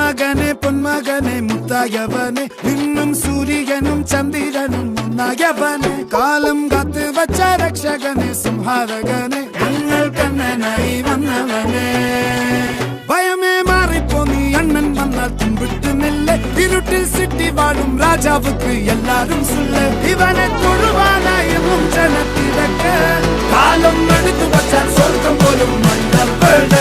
മകനെ പൊന്മകനെ മുത്തായവനെ ഇന്നും സൂര്യനും ചന്ദ്രനും ഒന്നായവനെ കാലം കാത്ത് വച്ച രക്ഷകനെ സംഹാരകനെ ഞങ്ങൾ കണ്ണനായി വന്നവനെ ഭയമേ മാറിപ്പോ നീ അണ്ണൻ വന്നാൽ തുമ്പിട്ട് നില്ല ഇരുട്ടിൽ സിറ്റി വാഴും രാജാവുക്ക് എല്ലാരും സുല്ല ഇവനെ തൊഴുവാനായും ജനത്തിരക്ക് കാലം എടുത്തു വച്ചാൽ സ്വർഗം പോലും മണ്ണപ്പെട്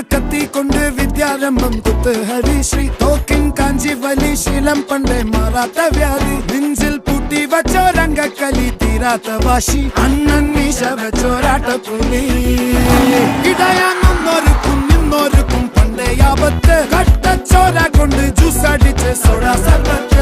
കത്തി കൊണ്ട് വിദ്യാരംഭം കുത്ത് ഹരിശ്രീ തോക്കിൻ കാഞ്ചി വലി ശീലം പണ്ടേ മാറാത്ത വ്യാധി നെഞ്ചിൽ പൂട്ടി വച്ചോരംഗക്കലി തീരാത്ത വാശി അണ്ണൻ മീശ വെച്ചോരാട്ടപ്പുലി ഇടയാങ്ങൊന്നൊരുക്കും നിന്നൊരുക്കും പണ്ടേ ആപത്ത് കട്ടച്ചോര കൊണ്ട് ജ്യൂസ് അടിച്ച് സോഡ സർബത്ത്